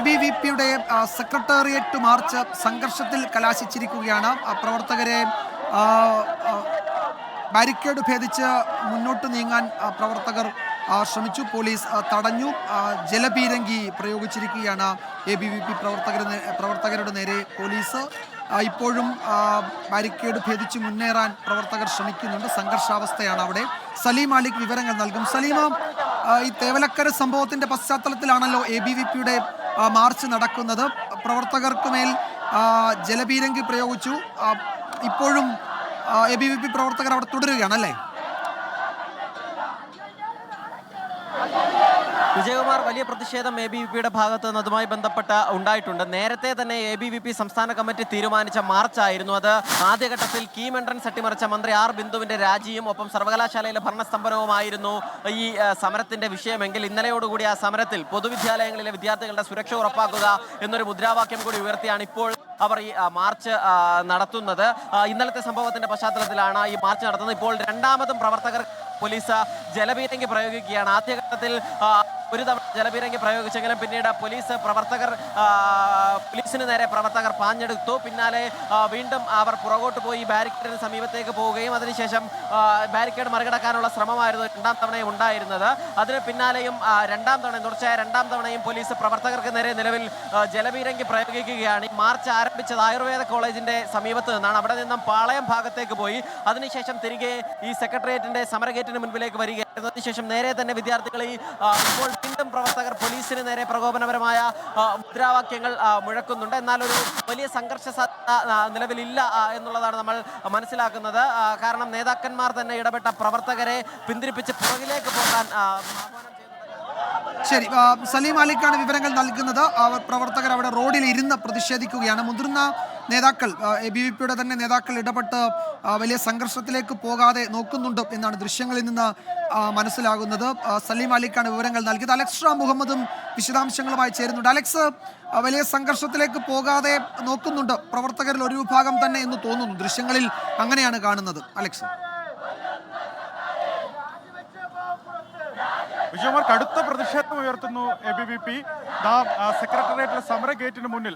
ABVP-യുടെ secretariat March സംഘർഷത്തിൽ കലാശിച്ചിരിക്കുകയാണ്. പ്രവർത്തകരെ barricade ഭേദിച്ച് മുന്നോട്ട് നീങ്ങാൻ പ്രവർത്തകർ ശ്രമിച്ചു. പോലീസ് തടഞ്ഞു. ജലപീരങ്കി പ്രയോഗിച്ചിരിക്കുകയാണ് ABVP പ്രവർത്തകരുടെ നേരെ പോലീസ്. ഇപ്പോഴും ബാരിക്കേഡ് ഭേദിച്ച് മുന്നേറാൻ പ്രവർത്തകർ ശ്രമിക്കുന്നുണ്ട്. സംഘർഷാവസ്ഥയാണ് അവിടെ. സലീം മാലിക് വിവരങ്ങൾ നൽകും. സലീമ, ഈ തേവലക്കര സംഭവത്തിന്റെ പശ്ചാത്തലത്തിലാണല്ലോ ABVP-യുടെ മാർച്ച് നടക്കുന്നത്. പ്രവർത്തകർക്ക് മേൽ ജലപീരങ്കി പ്രയോഗിച്ചു. ഇപ്പോഴും ABVP പ്രവർത്തകർ അവിടെ തുടരുകയാണല്ലേ? വിജയകുമാർ, വലിയ പ്രതിഷേധം ABVP-യുടെ ഭാഗത്ത് നിന്ന് അതുമായി ബന്ധപ്പെട്ട് ഉണ്ടായിട്ടുണ്ട്. നേരത്തെ തന്നെ ABVP സംസ്ഥാന കമ്മിറ്റി തീരുമാനിച്ച മാർച്ചായിരുന്നു അത്. ആദ്യഘട്ടത്തിൽ കീം എൻട്രൻസ് അട്ടിമറിച്ച മന്ത്രി ആർ ബിന്ദുവിന്റെ രാജിയും ഒപ്പം സർവകലാശാലയിലെ ഭരണസ്തംഭനവുമായിരുന്നു ഈ സമരത്തിന്റെ വിഷയമെങ്കിൽ ഇന്നലെയോടുകൂടി ആ സമരത്തിൽ പൊതുവിദ്യാലയങ്ങളിലെ വിദ്യാർത്ഥികളുടെ സുരക്ഷ ഉറപ്പാക്കുക എന്നൊരു മുദ്രാവാക്യം കൂടി ഉയർത്തിയാണ് ഇപ്പോൾ അവർ ഈ മാർച്ച് നടത്തുന്നത്. ഇന്നലത്തെ സംഭവത്തിന്റെ പശ്ചാത്തലത്തിലാണ് ഈ മാർച്ച് നടത്തുന്നത്. ഇപ്പോൾ രണ്ടാമതും പ്രവർത്തകർ പോലീസ് ജലപീരങ്കി പ്രയോഗിക്കുകയാണ്. ആദ്യഘട്ടത്തിൽ ഒരു തവണ ജലപീരങ്കി പ്രയോഗിച്ചെങ്കിലും പിന്നീട് പോലീസിന് നേരെ പ്രവർത്തകർ പാഞ്ഞെടുത്തു. പിന്നാലെ വീണ്ടും അവർ പുറകോട്ട് പോയി ബാരിക്കേഡിന് സമീപത്തേക്ക് പോവുകയും അതിനുശേഷം ബാരിക്കേഡ് മറികടക്കാനുള്ള ശ്രമമായിരുന്നു രണ്ടാം തവണയും ഉണ്ടായിരുന്നത്. അതിന് പിന്നാലെയും തുടർച്ചയായ രണ്ടാം തവണയും പോലീസ് പ്രവർത്തകർക്ക് നേരെ നിലവിൽ ജലപീരങ്കി പ്രയോഗിക്കുകയാണ്. ഈ മാർച്ച് ആരംഭിച്ചത് ആയുർവേദ കോളേജിന്റെ സമീപത്ത് നിന്നാണ്. അവിടെ നിന്നും പാളയം ഭാഗത്തേക്ക് പോയി അതിനുശേഷം തിരികെ ഈ സെക്രട്ടേറിയറ്റിന്റെ സമരഗേറ്റിന് മുൻപിലേക്ക് വരികയായിരുന്നു. അതിനുശേഷം നേരെ തന്നെ വിദ്യാർത്ഥികൾ ഇപ്പോൾ വീണ്ടും പ്രവർത്തകർ പോലീസിന് നേരെ പ്രകോപനപരമായ മുദ്രാവാക്യങ്ങൾ മുഴക്കുന്നുണ്ട്. എന്നാൽ ഒരു വലിയ സംഘർഷ സാധ്യത നിലവിലില്ല എന്നുള്ളതാണ് നമ്മൾ മനസ്സിലാക്കുന്നത്. കാരണം നേതാക്കന്മാർ തന്നെ ഇടപെട്ട പ്രവർത്തകരെ പിന്തിരിപ്പിച്ച് പുറകിലേക്ക് പോകാൻ ശരി, സലീം മാലിക്കാണ് വിവരങ്ങൾ നൽകുന്നത്. പ്രവർത്തകർ അവിടെ റോഡിൽ ഇരുന്ന് പ്രതിഷേധിക്കുകയാണ്. മുതിർന്ന നേതാക്കൾ, ABVP-യുടെ തന്നെ നേതാക്കൾ ഇടപെട്ട് വലിയ സംഘർഷത്തിലേക്ക് പോകാതെ നോക്കുന്നുണ്ട് എന്നാണ് ദൃശ്യങ്ങളിൽ നിന്ന് മനസ്സിലാകുന്നത്. സലീം മാലിക്കാണ് വിവരങ്ങൾ നൽകിയത്. അലക്സ് റാം മുഹമ്മദും വിശദാംശങ്ങളുമായി ചേരുന്നുണ്ട്. അലക്സ്, വലിയ സംഘർഷത്തിലേക്ക് പോകാതെ നോക്കുന്നുണ്ട് പ്രവർത്തകരിൽ ഒരു വിഭാഗം തന്നെ എന്ന് തോന്നുന്നു. ദൃശ്യങ്ങളിൽ അങ്ങനെയാണ് കാണുന്നത്. അലക്സ്. വിജയകുമാർ, കടുത്ത പ്രതിഷേധം ഉയർത്തുന്നു ABVP. സെക്രട്ടേറിയറ്റിലെ സമരഗേറ്റിന് മുന്നിൽ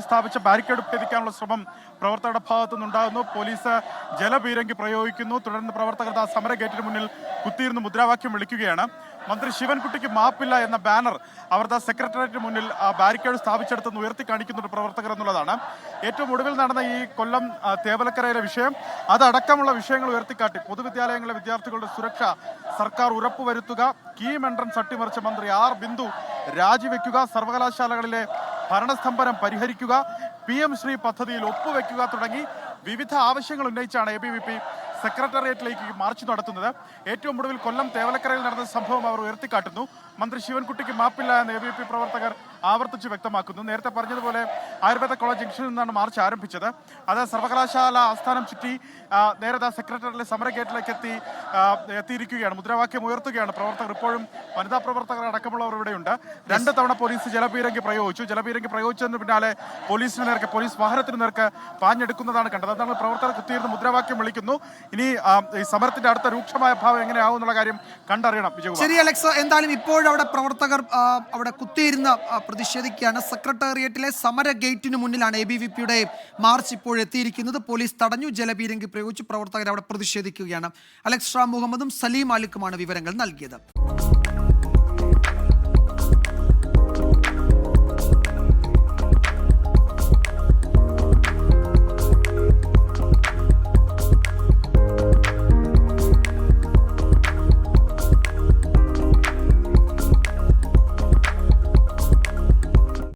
സ്ഥാപിച്ച ബാരിക്കേഡ് ഭേദിക്കാനുള്ള ശ്രമം പ്രവർത്തകരുടെ ഭാഗത്തു നിന്നുണ്ടാകുന്നു. പോലീസ് ജലപീരങ്കി പ്രയോഗിക്കുന്നു. തുടർന്ന് പ്രവർത്തകർ സമരഗേറ്റിന് മുന്നിൽ കുത്തിയിരുന്ന് മുദ്രാവാക്യം വിളിക്കുകയാണ്. മന്ത്രി ശിവൻകുട്ടിക്ക് മാപ്പില്ല എന്ന ബാനർ അവർ സെക്രട്ടേറിയറ്റിന് മുന്നിൽ ബാരിക്കേഡ് സ്ഥാപിച്ചെടുത്തെന്ന് ഉയർത്തി കാണിക്കുന്നുണ്ട് പ്രവർത്തകർ എന്നുള്ളതാണ്. ഏറ്റവും ഒടുവിൽ നടന്ന ഈ കൊല്ലം തേവലക്കരയിലെ വിഷയം അതടക്കമുള്ള വിഷയങ്ങൾ ഉയർത്തിക്കാട്ടി പൊതുവിദ്യാലയങ്ങളിലെ വിദ്യാർത്ഥികളുടെ സുരക്ഷ സർക്കാർ ഉറപ്പുവരുത്തുക, കീം എൻട്രൻസ് അട്ടിമറിച്ച മന്ത്രി ആർ ബിന്ദു രാജിവെക്കുക, സർവകലാശാലകളിലെ ഭരണസ്തംഭനം പരിഹരിക്കുക, PM ശ്രീ പദ്ധതിയിൽ ഒപ്പുവെക്കുക തുടങ്ങി വിവിധ ആവശ്യങ്ങൾ ഉന്നയിച്ചാണ് ABVP സെക്രട്ടേറിയറ്റിലേക്ക് മാർച്ച് നടത്തുന്നത്. ഏറ്റവും ഒടുവിൽ കൊല്ലം തേവലക്കരയിൽ നടന്ന സംഭവം അവർ ഉയർത്തിക്കാട്ടുന്നു. മന്ത്രി ശിവൻകുട്ടിക്ക് മാപ്പില്ല എന്ന് ABVP പ്രവർത്തകർ ആവർത്തിച്ച് വ്യക്തമാക്കുന്നു. നേരത്തെ പറഞ്ഞതുപോലെ ആയുർവേദ കോളേജ് ജംഗ്ഷനിൽ നിന്നാണ് മാർച്ച് ആരംഭിച്ചത്. അത് സർവകലാശാല ആസ്ഥാനം ചുറ്റി നേരെ സെക്രട്ടേറിയറ്റിലെ സമരഗേറ്റിലേക്ക് എത്തിയിരിക്കുകയാണ്. മുദ്രാവാക്യം ഉയർത്തുകയാണ് പ്രവർത്തകർ. ഇപ്പോഴും വനിതാ പ്രവർത്തകർ അടക്കമുള്ളവർ ഇവിടെയുണ്ട്. 2 തവണ പോലീസ് ജലപീരങ്കി പ്രയോഗിച്ചതിന് പിന്നാലെ പോലീസ് വാഹനത്തിന് നേർക്ക് പാഞ്ഞെടുക്കുന്നതാണ് കണ്ടത്. അതാണ് പ്രവർത്തകർ കുത്തിയിരുന്ന് മുദ്രാവാക്യം വിളിക്കുന്നു. ഇനി ഈ സമരത്തിന്റെ അടുത്ത രൂക്ഷമായ ഭാവം എങ്ങനെയാവും എന്നുള്ള കാര്യം കണ്ടറിയണം. ശരി അലക്സ്, എന്തായാലും ഇപ്പോഴവിടെ പ്രവർത്തകർ അവിടെ കുത്തിയിരുന്ന് പ്രതിഷേധിക്കുകയാണ്. സെക്രട്ടേറിയറ്റിലെ സമര ഗേറ്റിന് മുന്നിലാണ് ABVP-യുടെ മാർച്ച് ഇപ്പോൾ എത്തിയിരിക്കുന്നത്. പോലീസ് തടഞ്ഞു, ജലപീരങ്കി പ്രയോഗിച്ചു. പ്രവർത്തകർ അവിടെ പ്രതിഷേധിക്കുകയാണ്. അലക്സ് റാം മുഹമ്മദും സലീം മാലിക്കുമാണ് വിവരങ്ങൾ നൽകിയത്.